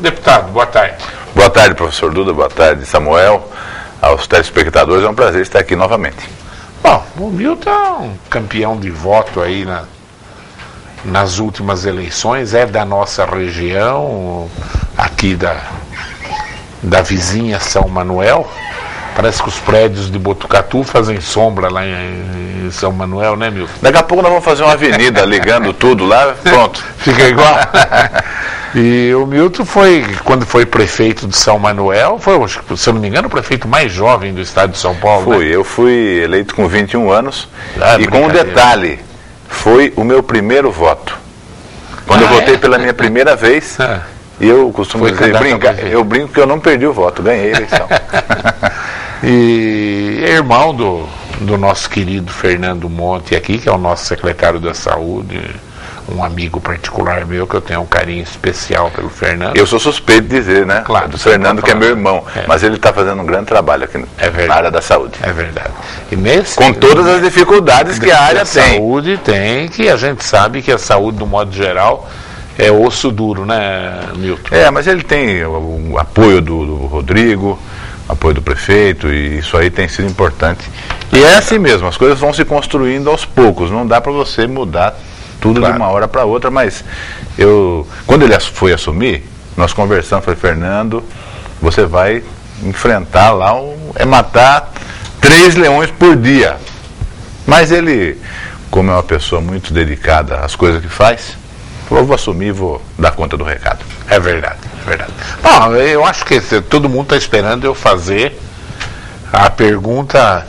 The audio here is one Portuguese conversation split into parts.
Deputado, boa tarde. Boa tarde, professor Duda, boa tarde, Samuel. Aos telespectadores, é um prazer estar aqui novamente. Bom, o Milton é um campeão de voto aí nas últimas eleições, é da nossa região, aqui da vizinha São Manuel. Parece que os prédios de Botucatu fazem sombra lá em São Manuel, né, Milton? Daqui a pouco nós vamos fazer uma avenida ligando tudo lá, pronto. Fica igual. E o Milton quando foi prefeito de São Manuel, foi, se eu não me engano, o prefeito mais jovem do estado de São Paulo. Né? Eu fui eleito com 21 anos e com um detalhe, foi o meu primeiro voto. Quando eu votei pela minha primeira vez, eu costumo dizer, eu brinco que eu não perdi o voto, ganhei a eleição. E é irmão do nosso querido Fernando Monte aqui, que é o nosso secretário da Saúde, um amigo particular meu, que eu tenho um carinho especial pelo Fernando. Eu sou suspeito de dizer, né? Claro, do Fernando, que é meu irmão. Mas ele está fazendo um grande trabalho aqui na área da saúde. É verdade. E com todas as dificuldades que a área tem. A saúde tem, que a gente sabe que a saúde, do modo geral, é osso duro, né, Milton? Mas ele tem o apoio do Rodrigo, apoio do prefeito, e isso aí tem sido importante. E é assim mesmo, as coisas vão se construindo aos poucos, não dá para você mudar tudo de uma hora para outra, mas quando ele foi assumir, nós conversamos, falei, Fernando, você vai enfrentar lá, matar 3 leões por dia. Mas ele, como é uma pessoa muito dedicada às coisas que faz, falou, vou assumir e vou dar conta do recado. É verdade, é verdade. Bom, eu acho que todo mundo está esperando eu fazer a pergunta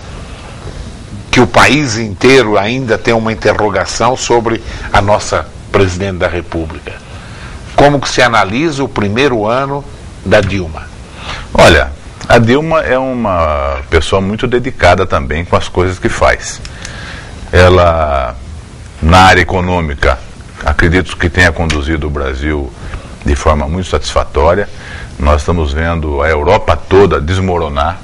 que o país inteiro ainda tem uma interrogação sobre a nossa presidente da República. Como que se analisa o primeiro ano da Dilma? Olha, a Dilma é uma pessoa muito dedicada também com as coisas que faz. Ela, na área econômica, acredito que tenha conduzido o Brasil de forma muito satisfatória. Nós estamos vendo a Europa toda desmoronar.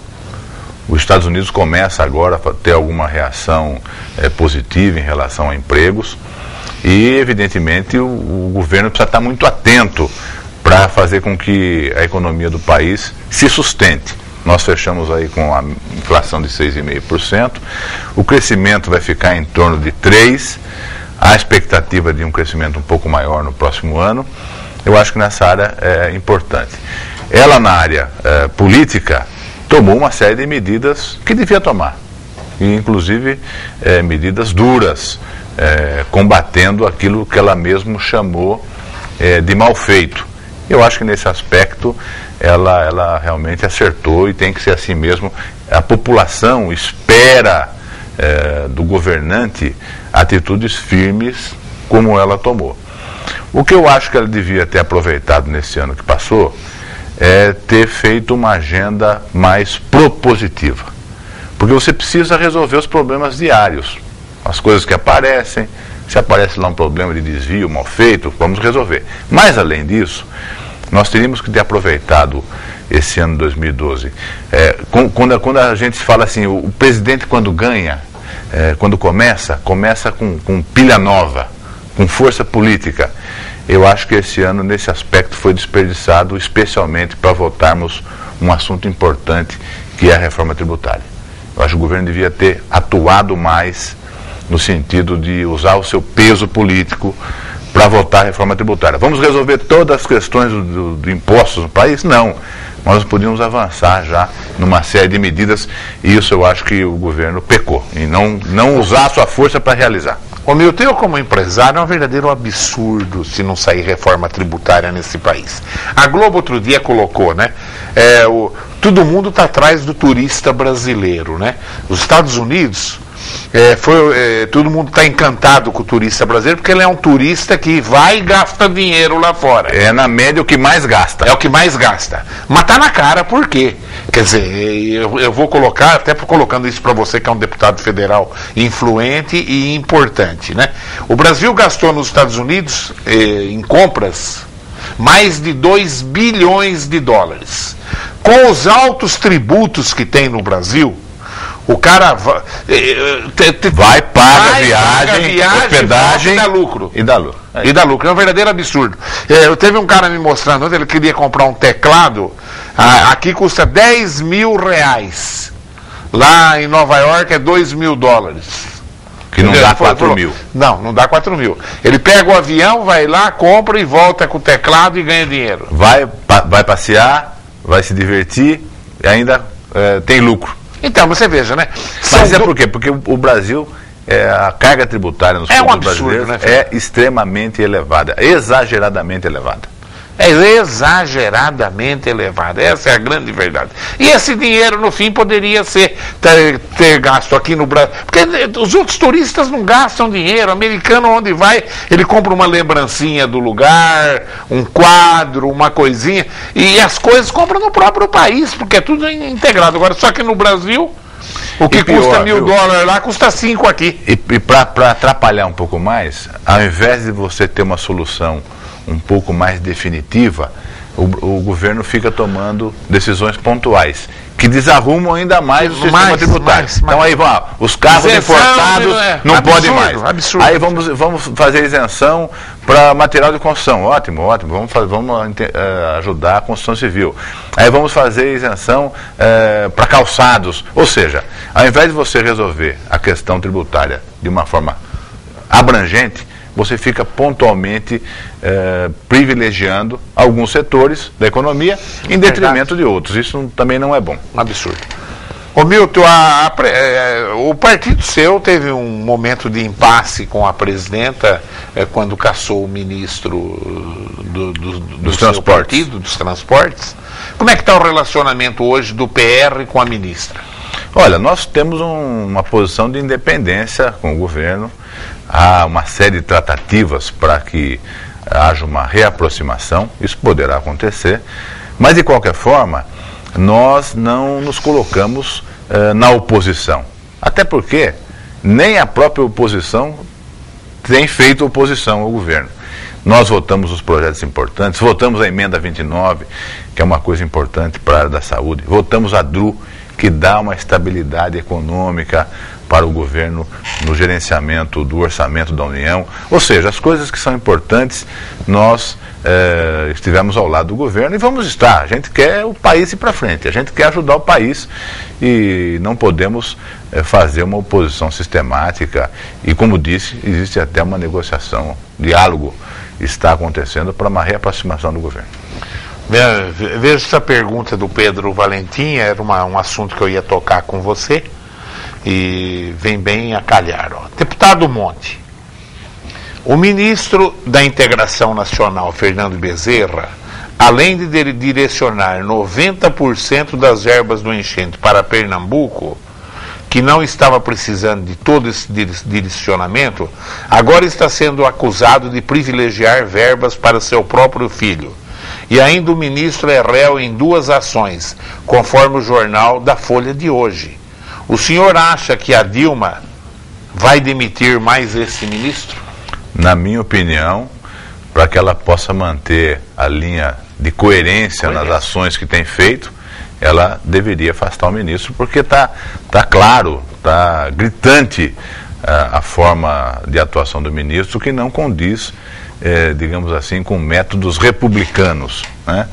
Os Estados Unidos começa agora a ter alguma reação positiva em relação a empregos e, evidentemente, o governo precisa estar muito atento para fazer com que a economia do país se sustente. Nós fechamos aí com a inflação de 6,5%, o crescimento vai ficar em torno de 3%, há expectativa de um crescimento um pouco maior no próximo ano. Eu acho que nessa área é importante. Ela, na área política, tomou uma série de medidas que devia tomar, e inclusive medidas duras, combatendo aquilo que ela mesma chamou de mal feito. Eu acho que nesse aspecto ela realmente acertou, e tem que ser assim mesmo. A população espera do governante atitudes firmes como ela tomou. O que eu acho que ela devia ter aproveitado nesse ano que passou é ter feito uma agenda mais propositiva, porque você precisa resolver os problemas diários, as coisas que aparecem. Se aparece lá um problema de desvio mal feito, vamos resolver. Mas além disso, nós teríamos que ter aproveitado esse ano 2012. Quando a gente fala assim, o presidente quando ganha, quando começa com pilha nova, com força política. Eu acho que esse ano, nesse aspecto, foi desperdiçado, especialmente para votarmos um assunto importante, que é a reforma tributária. Eu acho que o governo devia ter atuado mais no sentido de usar o seu peso político para votar a reforma tributária. Vamos resolver todas as questões do impostos no país? Não. Nós podíamos avançar já numa série de medidas, e isso eu acho que o governo pecou, em não usar a sua força para realizar. O Milton, eu como empresário, é um verdadeiro absurdo se não sair reforma tributária nesse país. A Globo outro dia colocou, né? Todo mundo está atrás do turista brasileiro, né? Os Estados Unidos, todo mundo está encantado com o turista brasileiro, porque ele é um turista que vai e gasta dinheiro lá fora. É, na média, o que mais gasta. É o que mais gasta. Mas tá na cara, por quê? Quer dizer, eu vou colocar, até colocando isso para você, que é um deputado federal influente e importante, né? O Brasil gastou nos Estados Unidos, em compras, mais de 2 bilhões de dólares. Com os altos tributos que tem no Brasil, O cara vai, paga viagem, hospedagem e dá lucro. E dá lucro. E dá lucro. É um verdadeiro absurdo. Eu teve um cara me mostrando ontem, ele queria comprar um teclado, aqui custa 10 mil reais. Lá em Nova York é 2 mil dólares. Que não dá 4 mil. Não dá 4 mil. Ele pega o avião, vai lá, compra e volta com o teclado e ganha dinheiro. Vai passear, vai se divertir e ainda tem lucro. Então, você veja, né? Mas por quê? Porque o Brasil, a carga tributária nos produtos brasileiros, né, é extremamente elevada, exageradamente elevada. É exageradamente elevada, essa é a grande verdade. E esse dinheiro, no fim, poderia ter gasto aqui no Brasil. Porque os outros turistas não gastam dinheiro. O americano, onde vai, ele compra uma lembrancinha do lugar, um quadro, uma coisinha. E as coisas compra no próprio país, porque é tudo integrado. Agora, só que no Brasil, o que custa $1.000 lá, custa 5 aqui. E para atrapalhar um pouco mais, ao invés de você ter uma solução um pouco mais definitiva, o governo fica tomando decisões pontuais, que desarrumam ainda mais o sistema tributário. Então aí os carros importados não podem mais. Absurdo. Aí vamos fazer isenção para material de construção. Ótimo. Vamos ajudar a construção civil. Aí vamos fazer isenção para calçados. Ou seja, ao invés de você resolver a questão tributária de uma forma abrangente, você fica pontualmente privilegiando alguns setores da economia em detrimento de outros. Isso também não é bom. Um absurdo. Ô Milton, o partido seu teve um momento de impasse com a presidenta quando cassou o ministro do seu partido, dos transportes. Como é que está o relacionamento hoje do PR com a ministra? Olha, nós temos uma posição de independência com o governo. Há uma série de tratativas para que haja uma reaproximação, isso poderá acontecer, mas de qualquer forma, nós não nos colocamos na oposição. Até porque nem a própria oposição tem feito oposição ao governo. Nós votamos os projetos importantes, votamos a emenda 29, que é uma coisa importante para a área da saúde, votamos a DRU, que dá uma estabilidade econômica para o governo no gerenciamento do orçamento da União. Ou seja, as coisas que são importantes, nós estivemos ao lado do governo e vamos estar. A gente quer o país ir para frente, a gente quer ajudar o país e não podemos fazer uma oposição sistemática. E como disse, existe até uma negociação, diálogo está acontecendo para uma reaproximação do governo. Veja essa pergunta do Pedro Valentim, era um assunto que eu ia tocar com você. E vem bem a calhar. Deputado Monte, o ministro da Integração Nacional, Fernando Bezerra, além de direcionar 90% das verbas do enchente para Pernambuco, que não estava precisando de todo esse direcionamento, agora está sendo acusado de privilegiar verbas para seu próprio filho. E ainda o ministro é réu em 2 ações, conforme o jornal da Folha de hoje. O senhor acha que a Dilma vai demitir mais esse ministro? Na minha opinião, para que ela possa manter a linha de coerência nas ações que tem feito, ela deveria afastar o ministro, porque está claro, está gritante a forma de atuação do ministro, que não condiz, digamos assim, com métodos republicanos, né?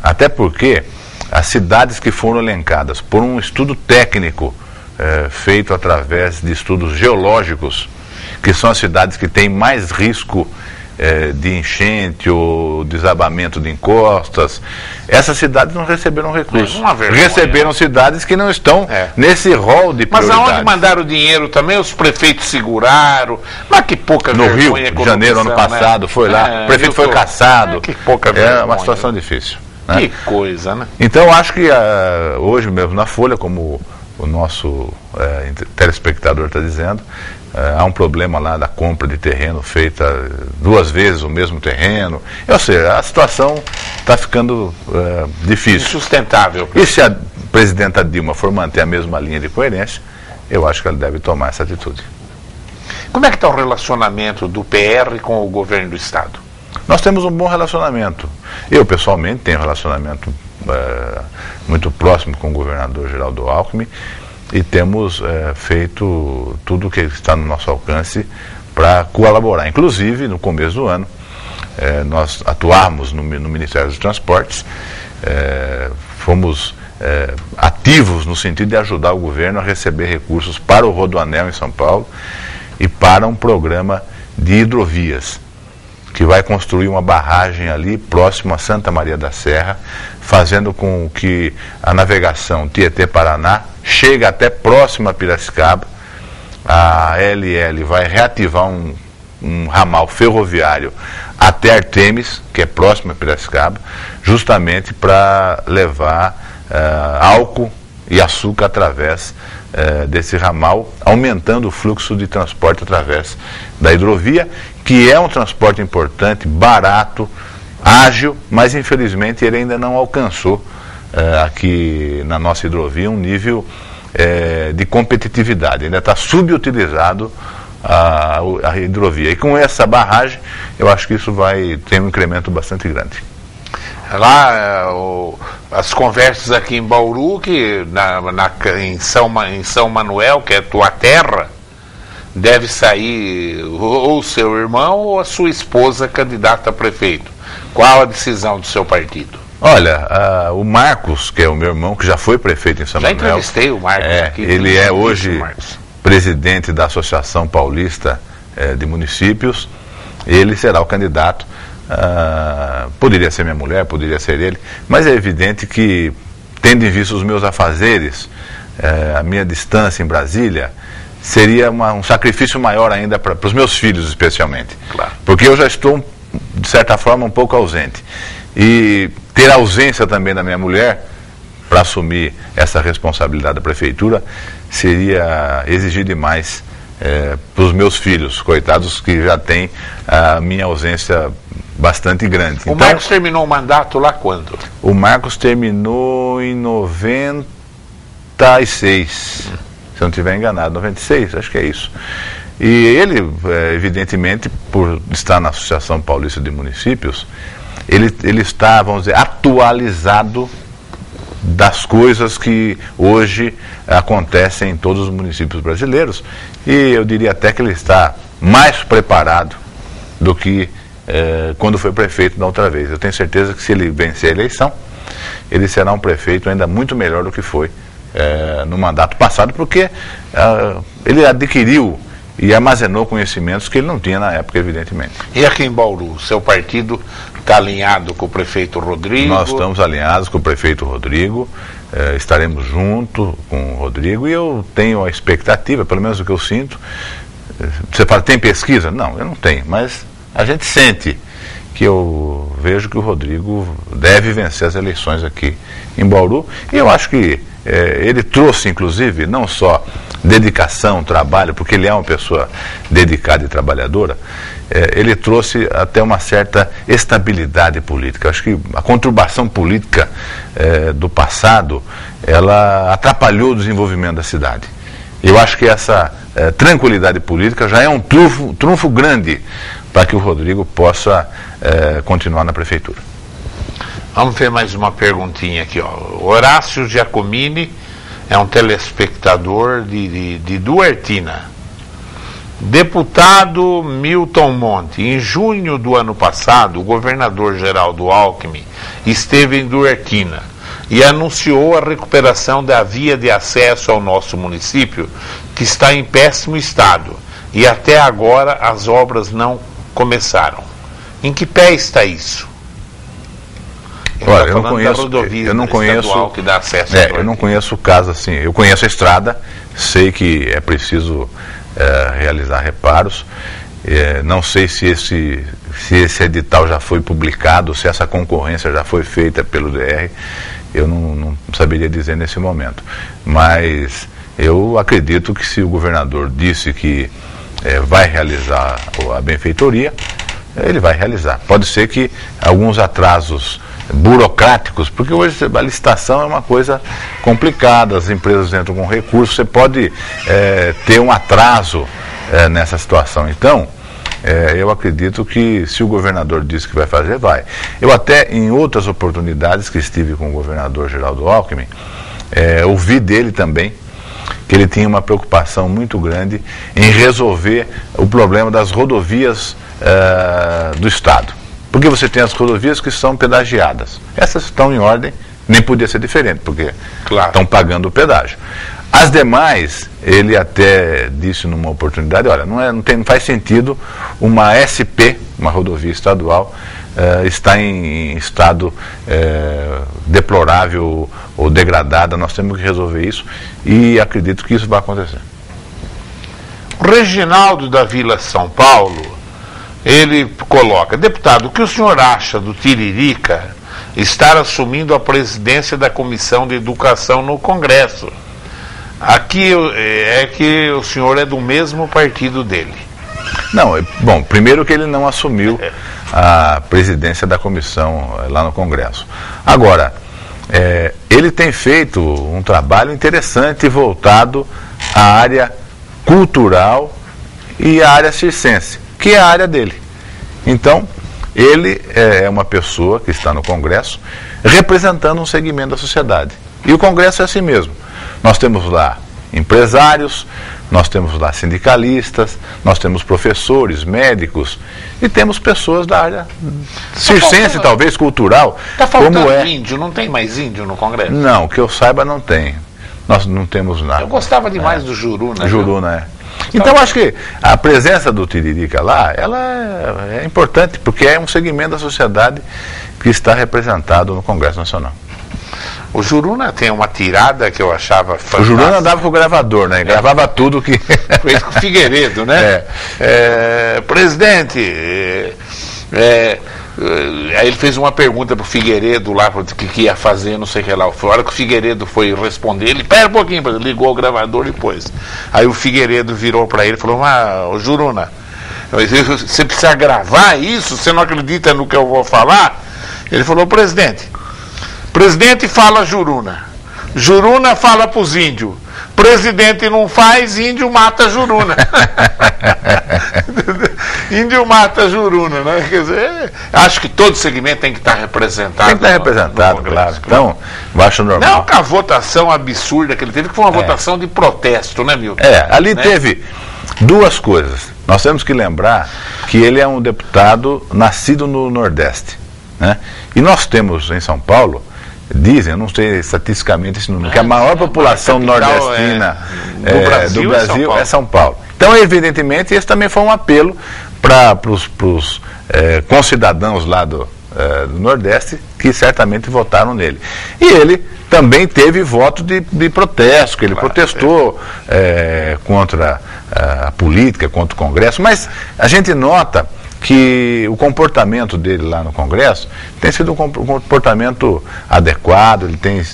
Até porque as cidades que foram elencadas por um estudo técnico feito através de estudos geológicos, que são as cidades que têm mais risco de enchente ou desabamento de encostas, essas cidades não receberam recursos. Receberam cidades que não estão nesse rol de prioridades. Mas aonde mandaram o dinheiro também, os prefeitos seguraram. Mas que pouca vergonha. No Rio de Janeiro, ano passado, foi lá, o prefeito foi cassado. Que pouca vergonha. É uma situação difícil. Né? Que coisa, né? Então, acho que hoje mesmo na Folha, como o nosso telespectador está dizendo, há um problema lá da compra de terreno feita 2 vezes o mesmo terreno. Ou seja, a situação está ficando difícil. Insustentável. E se a presidenta Dilma for manter a mesma linha de coerência, eu acho que ela deve tomar essa atitude. Como é que está o relacionamento do PR com o governo do Estado? Nós temos um bom relacionamento. Eu, pessoalmente, tenho um relacionamento muito próximo com o governador Geraldo Alckmin e temos feito tudo o que está no nosso alcance para colaborar. Inclusive, no começo do ano, nós atuamos no Ministério dos Transportes, fomos ativos no sentido de ajudar o governo a receber recursos para o Rodoanel em São Paulo e para um programa de hidrovias, que vai construir uma barragem ali próximo a Santa Maria da Serra, fazendo com que a navegação Tietê-Paraná chegue até próximo a Piracicaba. A LL vai reativar um ramal ferroviário até Artemis, que é próximo a Piracicaba, justamente para levar álcool e açúcar através desse ramal, aumentando o fluxo de transporte através da hidrovia, que é um transporte importante, barato, ágil, mas infelizmente ele ainda não alcançou aqui na nossa hidrovia um nível de competitividade, ainda está subutilizado a hidrovia. E com essa barragem, eu acho que isso vai ter um incremento bastante grande. Lá, as conversas aqui em Bauru, que em São Manuel, que é tua terra, deve sair ou o seu irmão ou a sua esposa candidata a prefeito. Qual a decisão do seu partido? Olha, o Marcos, que é o meu irmão, que já foi prefeito em São Manuel. Já entrevistei o Marcos aqui. Ele é hoje presidente da Associação Paulista de Municípios. Ele será o candidato. Poderia ser minha mulher, poderia ser ele, mas é evidente que, tendo em vista os meus afazeres, a minha distância em Brasília, seria um sacrifício maior ainda para os meus filhos, especialmente. Claro. Porque eu já estou, de certa forma, um pouco ausente. E ter a ausência também da minha mulher para assumir essa responsabilidade da prefeitura seria exigir demais para os meus filhos, coitados, que já têm a minha ausência bastante grande. O Marcos terminou o mandato lá quando? O Marcos terminou em 96, se eu não estiver enganado, 96, acho que é isso. E ele, evidentemente, por estar na Associação Paulista de Municípios, ele está, vamos dizer, atualizado das coisas que hoje acontecem em todos os municípios brasileiros, e eu diria até que ele está mais preparado do que quando foi prefeito da outra vez. Eu tenho certeza que, se ele vencer a eleição, ele será um prefeito ainda muito melhor do que foi no mandato passado, porque ele adquiriu e armazenou conhecimentos que ele não tinha na época, evidentemente. E aqui em Bauru, seu partido está alinhado com o prefeito Rodrigo? Nós estamos alinhados com o prefeito Rodrigo, estaremos junto com o Rodrigo, e eu tenho a expectativa, pelo menos o que eu sinto. Você fala, tem pesquisa? Não, eu não tenho, mas a gente sente que eu vejo que o Rodrigo deve vencer as eleições aqui em Bauru, e eu acho que ele trouxe, inclusive, não só dedicação, trabalho, porque ele é uma pessoa dedicada e trabalhadora, ele trouxe até uma certa estabilidade política. Eu acho que a conturbação política do passado, ela atrapalhou o desenvolvimento da cidade. Eu acho que essa tranquilidade política já é um trunfo grande para que o Rodrigo possa continuar na prefeitura. Vamos ver mais uma perguntinha aqui, ó. Horácio Giacomini é um telespectador de Duartina. Deputado Milton Monte, em junho do ano passado, o governador Geraldo Alckmin esteve em Duartina e anunciou a recuperação da via de acesso ao nosso município, que está em péssimo estado, e até agora as obras não começaram. Em que pé está isso? Olha, eu não conheço, que dá acesso eu não conheço o caso assim. Eu conheço a estrada, sei que é preciso realizar reparos. Não sei se esse edital já foi publicado, se essa concorrência já foi feita pelo DR. Eu não saberia dizer nesse momento. Mas eu acredito que, se o governador disse que vai realizar a benfeitoria, ele vai realizar. Pode ser que alguns atrasos burocráticos, porque hoje a licitação é uma coisa complicada, as empresas entram com recursos, você pode ter um atraso nessa situação. Então, eu acredito que, se o governador disse que vai fazer, vai. Eu até, em outras oportunidades que estive com o governador Geraldo Alckmin, ouvi dele também que ele tinha uma preocupação muito grande em resolver o problema das rodovias do Estado. Porque você tem as rodovias que são pedagiadas. Essas estão em ordem, nem podia ser diferente, porque estão pagando o pedágio. As demais, ele até disse numa oportunidade, olha, não faz sentido uma SP, uma rodovia estadual, está em estado deplorável ou degradada, nós temos que resolver isso e acredito que isso vai acontecer. O Reginaldo da Vila São Paulo, ele coloca: deputado, o que o senhor acha do Tiririca estar assumindo a presidência da Comissão de Educação no Congresso? Aqui é que o senhor é do mesmo partido dele. Não, bom, primeiro que ele não assumiu a presidência da comissão lá no Congresso. Agora, ele tem feito um trabalho interessante voltado à área cultural e à área circense, que é a área dele. Então, ele é uma pessoa que está no Congresso representando um segmento da sociedade. E o Congresso é assim mesmo. Nós temos lá empresários, nós temos lá sindicalistas, nós temos professores, médicos e temos pessoas da área circense, talvez cultural. Está faltando índio, não tem mais índio no Congresso? Não, que eu saiba não tem. Nós não temos nada. Eu gostava demais do Juruna. Juruna, Então acho que a presença do Tiririca lá, ela é importante, porque é um segmento da sociedade que está representado no Congresso Nacional. O Juruna tem uma tirada que eu achava fantástica. O Juruna andava com o gravador, né? Gravava tudo que... Fez com o Figueiredo, né? Presidente, aí ele fez uma pergunta pro Figueiredo lá, o que ia fazer, não sei o que lá. A hora que o Figueiredo foi responder, ele, pera um pouquinho, ligou o gravador depois. Aí o Figueiredo virou para ele e falou: ô Juruna, você precisa gravar isso? Você não acredita no que eu vou falar? Ele falou: presidente fala Juruna, Juruna fala pros índios, presidente não faz, índio mata Juruna. Índio mata Juruna, né? Quer dizer, acho que todo segmento tem que estar representado. Tem que estar representado, claro. Então, baixo normal. Não com a votação absurda que ele teve, que foi uma votação de protesto, né, Milton? Ali teve duas coisas. Nós temos que lembrar que ele é um deputado nascido no Nordeste, né? E nós temos em São Paulo, dizem, eu não sei estatisticamente esse número, que a maior população nordestina do Brasil é São Paulo. Então, evidentemente, esse também foi um apelo para os concidadãos lá do Nordeste, que certamente votaram nele. E ele também teve voto de protesto, que ele protestou contra a política, contra o Congresso, mas a gente nota que o comportamento dele lá no Congresso tem sido um comportamento adequado, ele tem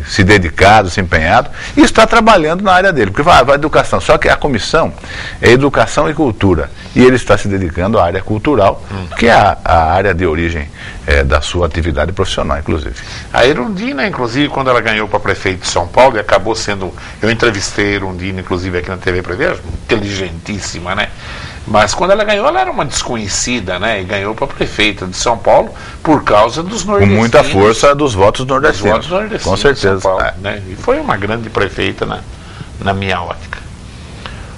se dedicado, se empenhado e está trabalhando na área dele, porque vai educação, só que a comissão é educação e cultura, e ele está se dedicando à área cultural, que é a área de origem da sua atividade profissional, inclusive. A Erundina, inclusive, quando ela ganhou para prefeito de São Paulo, e acabou sendo, eu entrevistei a Erundina, inclusive, aqui na TV Prevê, inteligentíssima, né? Mas quando ela ganhou, ela era uma desconhecida, né? E ganhou para prefeita de São Paulo por causa dos nordestinos. Com muita força dos votos nordestinos. Com certeza. Paulo, né? E foi uma grande prefeita na minha ótica.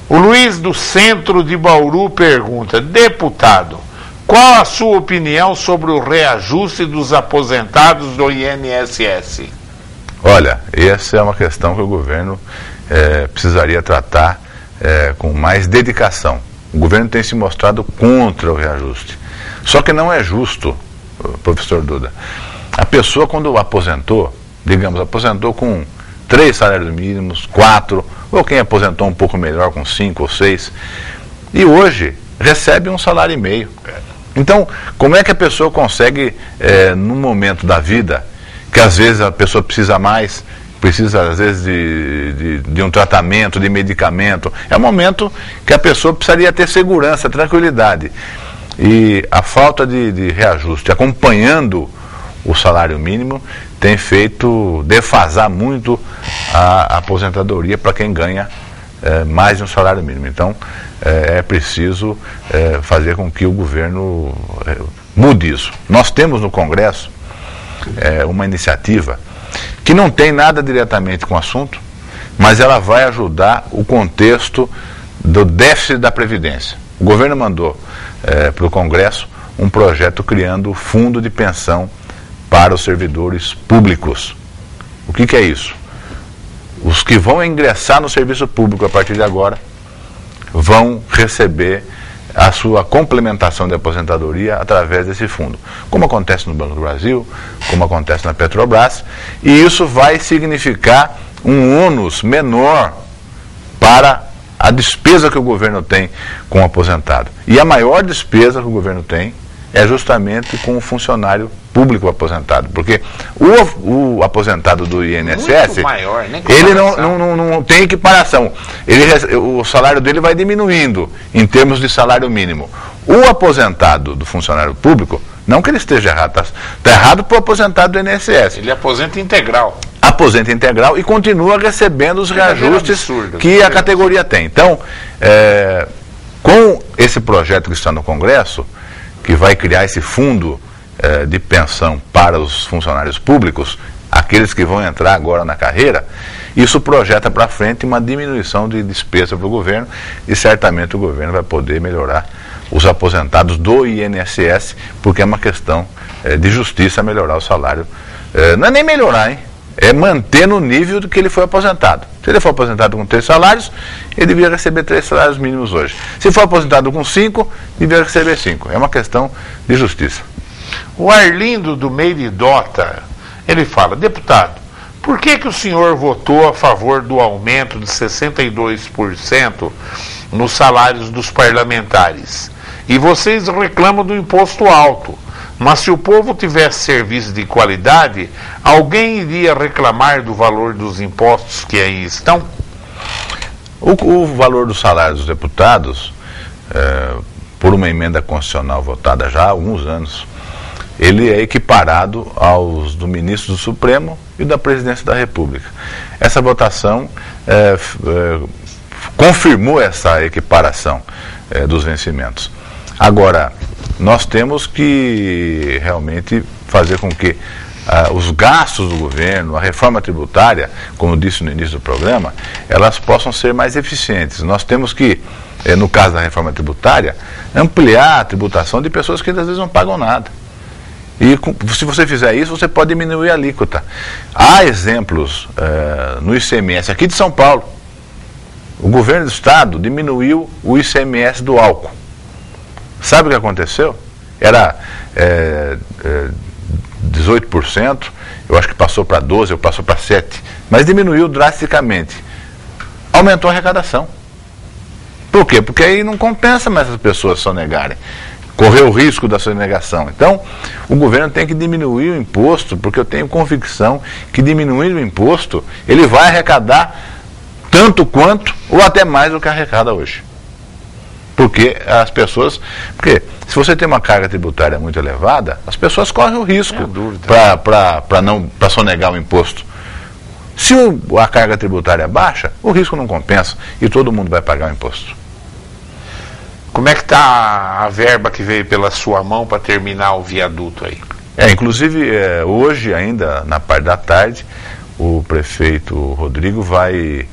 O Luiz do Centro de Bauru pergunta: deputado, qual a sua opinião sobre o reajuste dos aposentados do INSS? Olha, essa é uma questão que o governo precisaria tratar com mais dedicação. O governo tem se mostrado contra o reajuste. Só que não é justo, professor Duda. A pessoa, quando aposentou, digamos, aposentou com 3 salários mínimos, 4, ou quem aposentou um pouco melhor com 5 ou 6, e hoje recebe 1,5 salário. Então, como é que a pessoa consegue, num momento da vida, que às vezes a pessoa precisa mais, precisa às vezes de um tratamento, de medicamento, é um momento que a pessoa precisaria ter segurança, tranquilidade, e a falta de reajuste acompanhando o salário mínimo tem feito defasar muito a aposentadoria para quem ganha mais de um salário mínimo. Então é preciso fazer com que o governo mude isso. Nós temos no Congresso uma iniciativa que não tem nada diretamente com o assunto, mas ela vai ajudar o contexto do déficit da Previdência. O governo mandou para o Congresso um projeto criando o fundo de pensão para os servidores públicos. O que é isso? Os que vão ingressar no serviço público a partir de agora vão receber a sua complementação de aposentadoria através desse fundo, como acontece no Banco do Brasil, como acontece na Petrobras, e isso vai significar um ônus menor para a despesa que o governo tem com o aposentado. E a maior despesa que o governo tem é justamente com o funcionário público aposentado, porque o aposentado do INSS, maior, né, ele não tem equiparação, o salário dele vai diminuindo em termos de salário mínimo. O aposentado do funcionário público, não que ele esteja errado, está errado para o aposentado do INSS. Ele aposenta integral. Aposenta integral e continua recebendo os reajustes que a categoria tem. Então, com esse projeto que está no Congresso, que vai criar esse fundo de pensão para os funcionários públicos, aqueles que vão entrar agora na carreira, isso projeta para frente uma diminuição de despesa para o governo e certamente o governo vai poder melhorar os aposentados do INSS, porque é uma questão de justiça melhorar o salário. Não é nem melhorar, hein? É manter no nível do que ele foi aposentado. Se ele for aposentado com 3 salários, ele devia receber 3 salários mínimos hoje. Se for aposentado com 5, devia receber 5. É uma questão de justiça. O Arlindo do Meiridota, ele fala: deputado, por que o senhor votou a favor do aumento de 62% nos salários dos parlamentares? E vocês reclamam do imposto alto. Mas se o povo tivesse serviço de qualidade, alguém iria reclamar do valor dos impostos que aí estão? O valor dos salários dos deputados, por uma emenda constitucional votada já há alguns anos, ele é equiparado aos do ministro do Supremo e da presidência da República. Essa votação confirmou essa equiparação dos vencimentos. Agora, nós temos que realmente fazer com que os gastos do governo, a reforma tributária, como disse no início do programa, elas possam ser mais eficientes. Nós temos que, no caso da reforma tributária, ampliar a tributação de pessoas que às vezes não pagam nada. E se você fizer isso, você pode diminuir a alíquota. Há exemplos no ICMS aqui de São Paulo. O governo do estado diminuiu o ICMS do álcool. Sabe o que aconteceu? Era 18%, eu acho que passou para 12%, ou passou para 7%, mas diminuiu drasticamente. Aumentou a arrecadação. Por quê? Porque aí não compensa mais as pessoas sonegarem. Correu o risco da sonegação. Então, o governo tem que diminuir o imposto, porque eu tenho convicção que diminuindo o imposto, ele vai arrecadar tanto quanto, ou até mais do que arrecada hoje. Porque se você tem uma carga tributária muito elevada, as pessoas correm o risco para sonegar o imposto. Se a carga tributária é baixa, o risco não compensa e todo mundo vai pagar o imposto. Como é que está a verba que veio pela sua mão para terminar o viaduto aí? Inclusive, hoje ainda, na parte da tarde, o prefeito Rodrigo vai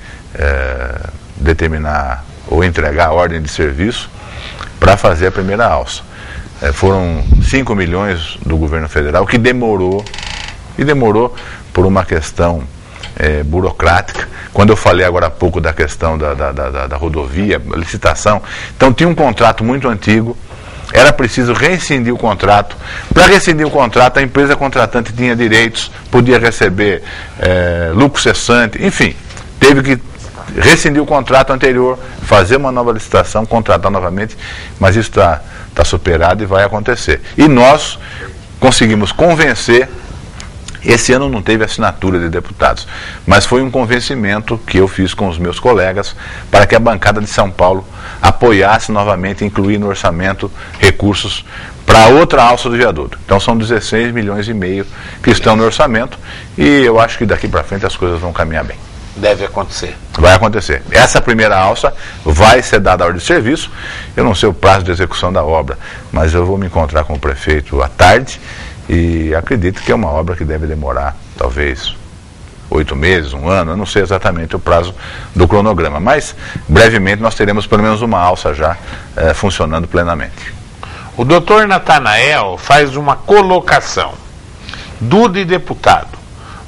determinar ou entregar a ordem de serviço para fazer a primeira alça. Foram 5 milhões do governo federal, que demorou por uma questão burocrática. Quando eu falei agora há pouco da questão da rodovia, licitação, então tinha um contrato muito antigo, era preciso rescindir o contrato. Para rescindir o contrato, a empresa contratante tinha direitos, podia receber lucro cessante, enfim, teve que rescindir o contrato anterior, fazer uma nova licitação, contratar novamente, mas isso está superado e vai acontecer. E nós conseguimos convencer. Esse ano não teve assinatura de deputados, mas foi um convencimento que eu fiz com os meus colegas para que a bancada de São Paulo apoiasse novamente, incluir no orçamento recursos para outra alça do viaduto. Então são 16 milhões e meio que estão no orçamento e eu acho que daqui para frente as coisas vão caminhar bem. Deve acontecer. Vai acontecer. Essa primeira alça vai ser dada a ordem de serviço. Eu não sei o prazo de execução da obra, mas eu vou me encontrar com o prefeito à tarde e acredito que é uma obra que deve demorar talvez 8 meses, um ano, eu não sei exatamente o prazo do cronograma, mas brevemente nós teremos pelo menos uma alça já funcionando plenamente. O doutor Natanael faz uma colocação. Duda e deputado,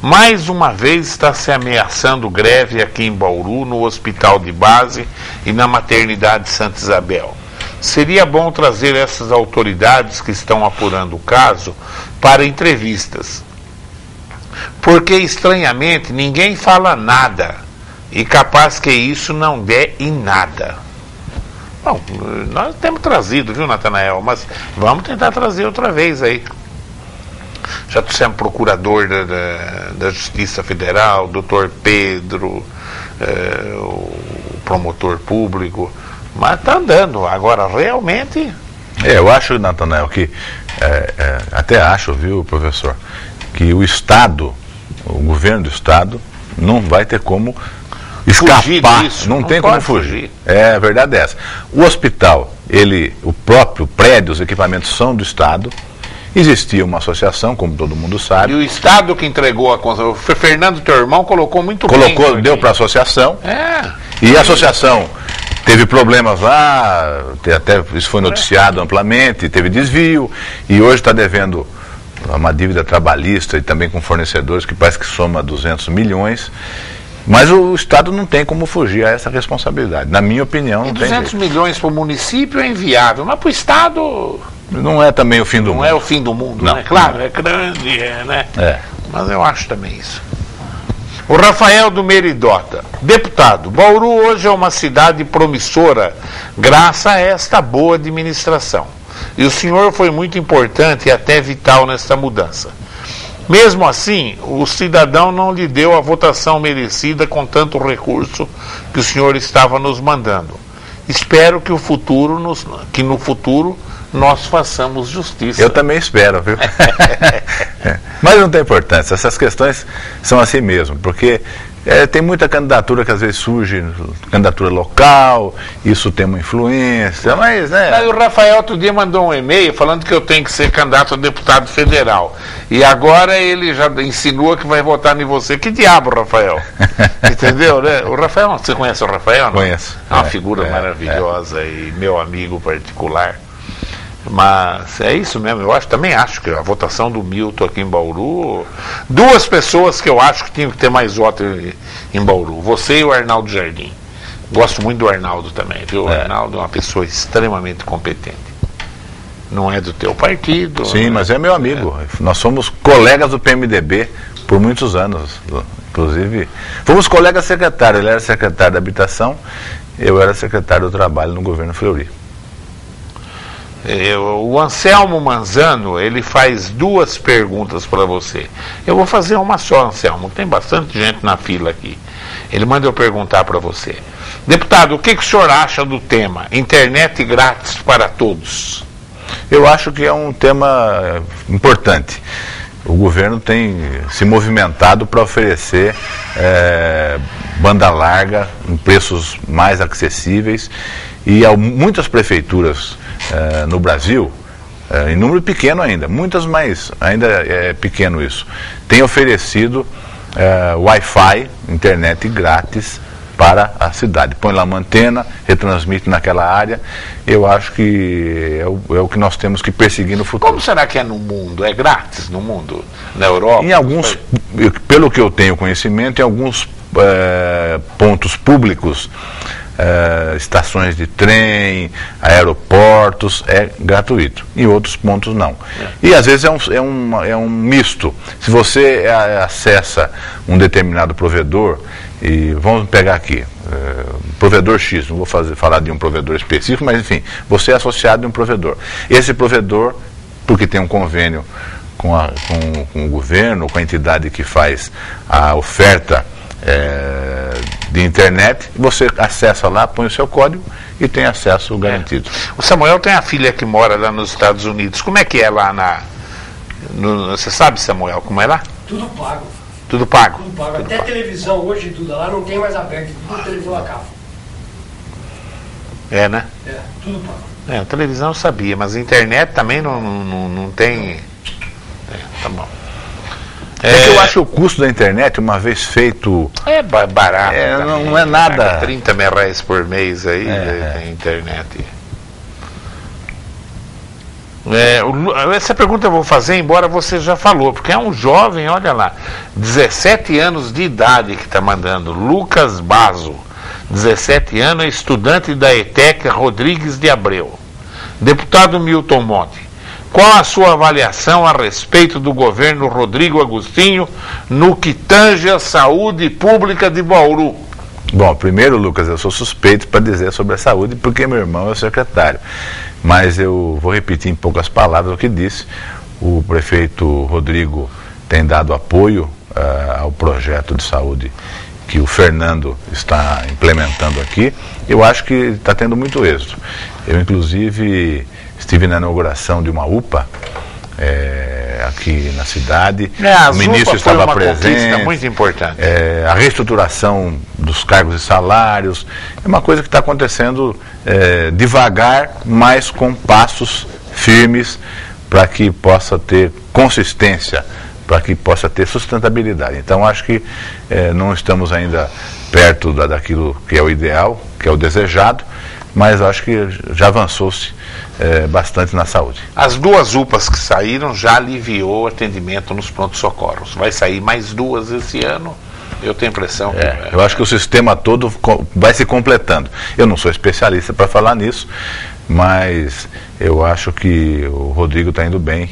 mais uma vez está se ameaçando greve aqui em Bauru, no hospital de base e na maternidade Santa Isabel. Seria bom trazer essas autoridades que estão apurando o caso para entrevistas. Porque, estranhamente, ninguém fala nada. E capaz que isso não der em nada. Bom, nós temos trazido, viu, Natanael? Mas vamos tentar trazer outra vez aí. Já trouxemos procurador da Justiça Federal, doutor Pedro, o promotor público. Mas está andando. Agora, realmente... Eu acho, Natanael, que... até acho, viu, professor, que o Estado, o governo do Estado, não vai ter como escapar. Disso, não tem como fugir. A verdade é essa. O hospital, o próprio prédio, os equipamentos são do Estado. Existia uma associação, como todo mundo sabe. E o Estado que entregou a concessão. O Fernando, teu irmão, colocou muito bem. Deu para a associação. E a associação teve problemas lá, até isso foi noticiado amplamente, teve desvio, e hoje está devendo uma dívida trabalhista e também com fornecedores que parece que soma 200 milhões. Mas o Estado não tem como fugir a essa responsabilidade. Na minha opinião, não tem jeito. 200 milhões para o município é inviável, mas para o Estado... Não é também o fim do mundo. Não é o fim do mundo, não, né? Claro, é grande, né? Mas eu acho também isso. O Rafael do Meridota. Deputado, Bauru hoje é uma cidade promissora graças a esta boa administração. E o senhor foi muito importante e até vital nesta mudança. Mesmo assim, o cidadão não lhe deu a votação merecida com tanto recurso que o senhor estava nos mandando. Espero que no futuro nós façamos justiça. Eu também espero, viu? Mas não tem importância, essas questões são assim mesmo, porque tem muita candidatura que às vezes surge, candidatura local, isso tem uma influência, mas... Aí o Rafael outro dia mandou um e-mail falando que eu tenho que ser candidato a deputado federal. E agora ele já insinua que vai votar em você. Que diabo, Rafael? Entendeu, né? O Rafael, você conhece o Rafael? Não? Conheço. É uma figura maravilhosa e meu amigo particular. Mas é isso mesmo, também acho que a votação do Milton aqui em Bauru, duas pessoas que eu acho que tinham que ter mais voto em Bauru, você e o Arnaldo Jardim. Gosto muito do Arnaldo também, viu? O Arnaldo é uma pessoa extremamente competente. Não é do teu partido. Sim, mas é meu amigo. Nós somos colegas do PMDB por muitos anos, inclusive. Fomos colegas secretários, ele era secretário da Habitação, eu era secretário do Trabalho no governo Fleury. O Anselmo Manzano, ele faz duas perguntas para você. Eu vou fazer uma só, Anselmo. Tem bastante gente na fila aqui. Ele manda eu perguntar para você. Deputado, o que o senhor acha do tema internet grátis para todos? Eu acho que é um tema importante. O governo tem se movimentado para oferecer banda larga em preços mais acessíveis, e muitas prefeituras no Brasil, em número pequeno ainda, muitas, mas ainda é pequeno isso, têm oferecido Wi-Fi, internet grátis para a cidade. Põe lá uma antena, retransmite naquela área. Eu acho que é o que nós temos que perseguir no futuro. Como será que é no mundo? É grátis no mundo? Na Europa? Em alguns, pelo que eu tenho conhecimento, em alguns pontos públicos, estações de trem, aeroportos, é gratuito. Em outros pontos não. E às vezes é um misto. Se você acessa um determinado provedor, e vamos pegar aqui, provedor X, não vou falar de um provedor específico, mas enfim, você é associado a um provedor. Esse provedor, porque tem um convênio com o governo, com a entidade que faz a oferta de internet, você acessa lá, põe o seu código e tem acesso garantido. O Samuel tem a filha que mora lá nos Estados Unidos. Como é que é lá você sabe, Samuel, como é lá? Tudo pago. Tudo pago? Tudo pago. Até televisão hoje, tudo lá não tem mais aberto, tudo televisão a cabo. É, né? Tudo pago. A televisão eu sabia, mas a internet também não tem... tá bom. É que eu acho que o custo da internet, uma vez feito... É barato. Não é nada... 30 reais por mês aí, tem internet. Essa pergunta eu vou fazer, embora você já falou, porque é um jovem, olha lá, 17 anos de idade que está mandando, Lucas Bazo, 17 anos, é estudante da ETEC Rodrigues de Abreu. Deputado Milton Monte, qual a sua avaliação a respeito do governo Rodrigo Agostinho no que tange a saúde pública de Bauru? Bom, primeiro, Lucas, eu sou suspeito para dizer sobre a saúde, porque meu irmão é o secretário. Mas eu vou repetir em poucas palavras o que disse. O prefeito Rodrigo tem dado apoio ao projeto de saúde que o Fernando está implementando aqui. Eu acho que está tendo muito êxito. Eu, inclusive, estive na inauguração de uma UPA aqui na cidade. O ministro estava presente. Muito importante. A reestruturação dos cargos e salários é uma coisa que está acontecendo devagar, mas com passos firmes para que possa ter consistência, para que possa ter sustentabilidade. Então acho que não estamos ainda perto daquilo que é o ideal, que é o desejado, mas acho que já avançou-se bastante na saúde. As 2 UPAs que saíram já aliviou o atendimento nos pronto-socorros. Vai sair mais 2 esse ano. Eu tenho a impressão que... Eu acho que o sistema todo vai se completando. Eu não sou especialista para falar nisso, mas eu acho que o Rodrigo está indo bem,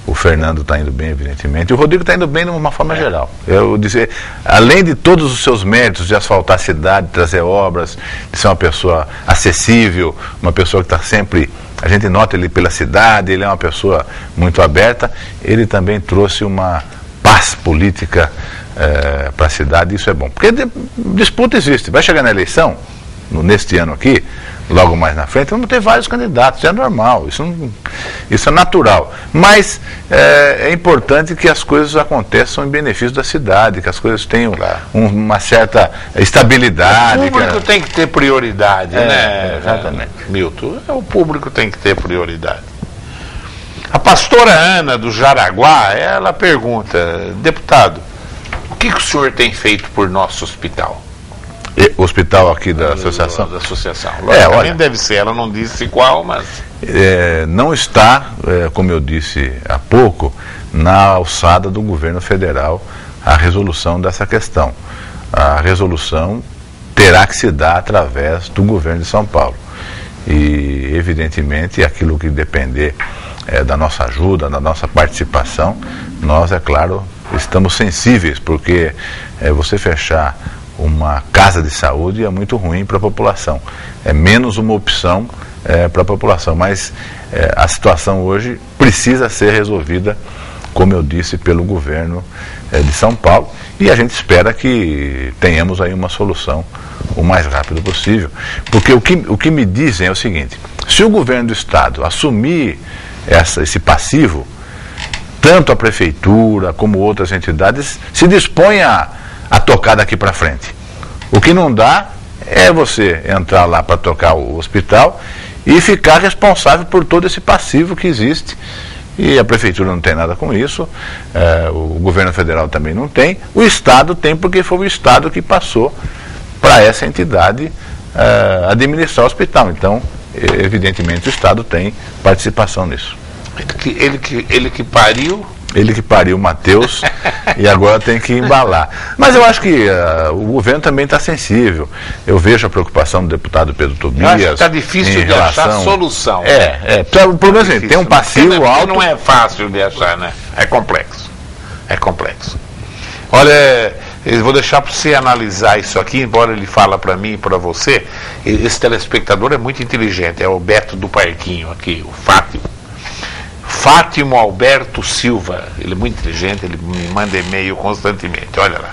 o Fernando está indo bem, evidentemente, e o Rodrigo está indo bem de uma forma geral. Eu dizer, além de todos os seus méritos de asfaltar a cidade, trazer obras, de ser uma pessoa acessível, uma pessoa que está sempre... A gente nota ele pela cidade, ele é uma pessoa muito aberta, ele também trouxe uma paz política para a cidade, isso é bom. Porque disputa existe, vai chegar na eleição, neste ano aqui, logo mais na frente, vamos ter vários candidatos, é normal, isso é natural. Mas é importante que as coisas aconteçam em benefício da cidade, que as coisas tenham uma certa estabilidade. O público tem que ter prioridade, né? Exatamente. Milton, o público tem que ter prioridade. A pastora Ana do Jaraguá, ela pergunta, deputado, o que o senhor tem feito por nosso hospital? O hospital aqui da associação? Da associação. Logicamente deve ser, ela não disse qual, mas... não está, como eu disse há pouco, na alçada do governo federal a resolução dessa questão. A resolução terá que se dar através do governo de São Paulo. E, evidentemente, aquilo que depender da nossa ajuda, da nossa participação, nós, é claro, estamos sensíveis, porque você fechar uma casa de saúde é muito ruim para a população. É menos uma opção para a população, mas a situação hoje precisa ser resolvida, como eu disse, pelo governo de São Paulo, e a gente espera que tenhamos aí uma solução o mais rápido possível, porque o que me dizem é o seguinte: se o governo do estado assumir esse passivo, tanto a prefeitura como outras entidades se dispõem a tocar daqui para frente. O que não dá é você entrar lá para tocar o hospital e ficar responsável por todo esse passivo que existe. E a prefeitura não tem nada com isso, o governo federal também não tem, o Estado tem, porque foi o Estado que passou para essa entidade administrar o hospital. Então, evidentemente, o Estado tem participação nisso. Ele que pariu... Ele que pariu o Matheus e agora tem que embalar. Mas eu acho que o governo também está sensível. Eu vejo a preocupação do deputado Pedro Tobias. Está difícil de achar solução. O problema é que tem um passivo alto. Não é fácil de achar, né? É complexo. É complexo. Olha, eu vou deixar para você analisar isso aqui, embora ele fala para mim e para você. Esse telespectador é muito inteligente, é o Beto do Parquinho aqui, o Fátimo Alberto Silva, ele é muito inteligente, ele me manda e-mail constantemente, olha lá.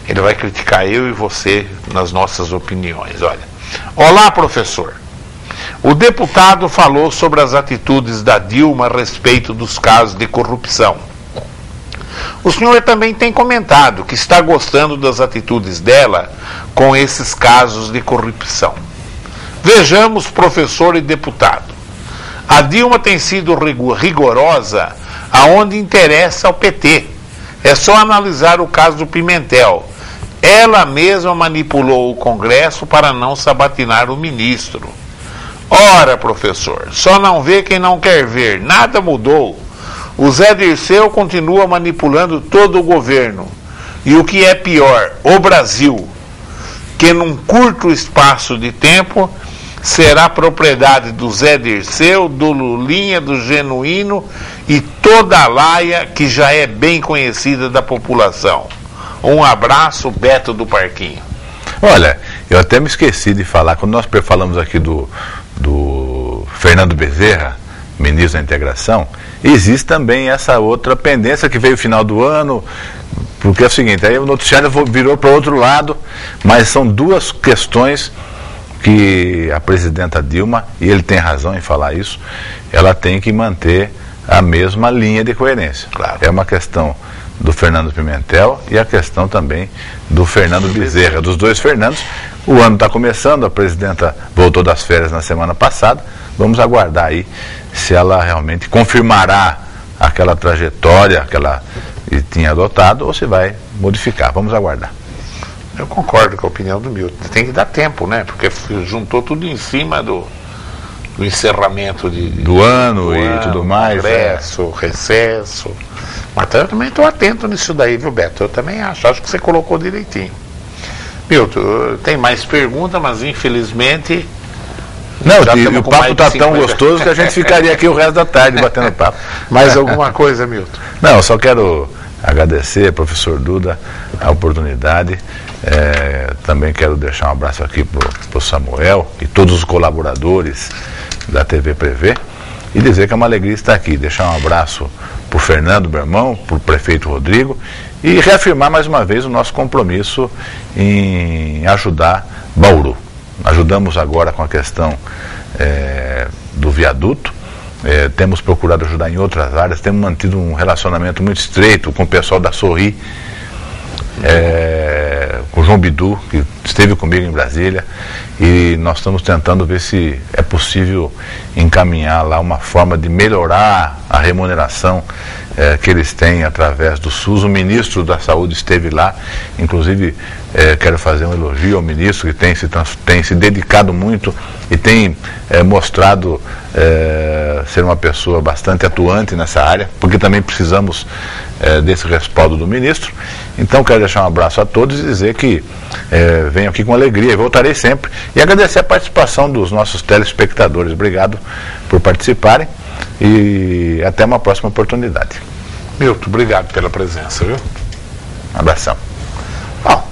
Ele vai criticar eu e você nas nossas opiniões, olha. Olá, professor. O deputado falou sobre as atitudes da Dilma a respeito dos casos de corrupção. O senhor também tem comentado que está gostando das atitudes dela com esses casos de corrupção. Vejamos, professor e deputado. A Dilma tem sido rigorosa aonde interessa ao PT, É só analisar o caso do Pimentel. Ela mesma manipulou o Congresso para não sabatinar o ministro. Ora, professor, só não vê quem não quer ver. Nada mudou. O Zé Dirceu continua manipulando todo o governo. E o que é pior, o Brasil, que num curto espaço de tempo será propriedade do Zé Dirceu, do Lulinha, do Genuíno e toda a laia que já é bem conhecida da população. Um abraço, Beto do Parquinho. Olha, eu até me esqueci de falar, quando nós falamos aqui do Fernando Bezerra, ministro da Integração, existe também essa outra pendência que veio no final do ano, porque é o seguinte, aí o noticiário virou para o outro lado, mas são duas questões que a presidenta Dilma, e ele tem razão em falar isso, ela tem que manter a mesma linha de coerência. Claro. É uma questão do Fernando Pimentel e a questão também do Fernando Bezerra, dos dois Fernandos. O ano está começando, a presidenta voltou das férias na semana passada, vamos aguardar aí se ela realmente confirmará aquela trajetória que ela tinha adotado ou se vai modificar. Vamos aguardar. Eu concordo com a opinião do Milton. Tem que dar tempo, né? Porque juntou tudo em cima do encerramento do ano e tudo mais. Congresso, recesso. Mas eu também estou atento nisso daí, viu, Beto? Eu também acho que você colocou direitinho. Milton, tem mais perguntas, mas infelizmente... Não, o papo está tão gostoso que a gente ficaria aqui o resto da tarde batendo papo. Mais alguma coisa, Milton? Não, eu só quero agradecer, professor Duda, a oportunidade. Também quero deixar um abraço aqui para o Samuel e todos os colaboradores da TV Prevê e dizer que é uma alegria estar aqui. Deixar um abraço para o Fernando, meu irmão, para o prefeito Rodrigo e reafirmar mais uma vez o nosso compromisso em ajudar Bauru. Ajudamos agora com a questão do viaduto, temos procurado ajudar em outras áreas, temos mantido um relacionamento muito estreito com o pessoal da Sorri, com o João Bidu, que esteve comigo em Brasília, e nós estamos tentando ver se é possível encaminhar lá uma forma de melhorar a remuneração que eles têm através do SUS. O ministro da Saúde esteve lá, inclusive quero fazer um elogio ao ministro que tem se dedicado muito e tem mostrado ser uma pessoa bastante atuante nessa área, porque também precisamos desse respaldo do ministro. Então quero deixar um abraço a todos e dizer que venho aqui com alegria e voltarei sempre, e agradecer a participação dos nossos telespectadores. Obrigado por participarem e até uma próxima oportunidade. Milton, obrigado pela presença, viu? Um abração. Bom,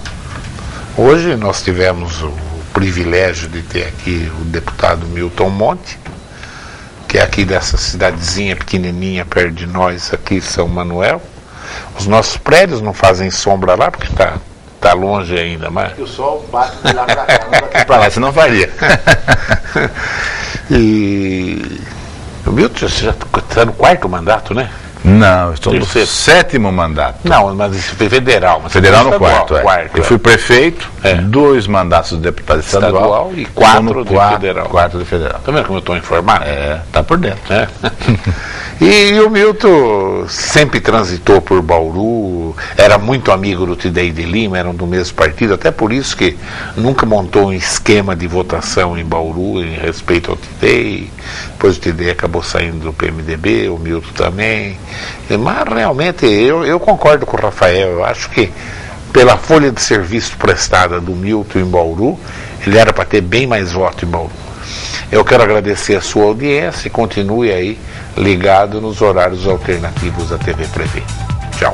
hoje nós tivemos o privilégio de ter aqui o deputado Milton Monte, que é aqui dessa cidadezinha pequenininha perto de nós, aqui São Manuel. Os nossos prédios não fazem sombra lá, porque está longe ainda, mas... O sol bate de lá para cá, não daqui para lá, senão faria. E o Milton, você já está no quarto mandato, né? Não, estou no 7º mandato. Não, mas isso foi federal. Mas federal no quarto. Eu fui prefeito, 2 mandatos de deputado estadual e 4 de federal. 4 de federal. Tá vendo como eu estou informado? Tá por dentro. E o Milton sempre transitou por Bauru, era muito amigo do Tidei de Lima, eram do mesmo partido, até por isso que nunca montou um esquema de votação em Bauru em respeito ao Tidei. Depois o Tidei acabou saindo do PMDB, o Milton também. Mas realmente eu concordo com o Rafael. Eu acho que pela folha de serviço prestada do Milton em Bauru, ele era para ter bem mais voto em Bauru. Eu quero agradecer a sua audiência e continue aí ligado nos horários alternativos da TV Prevê. Tchau.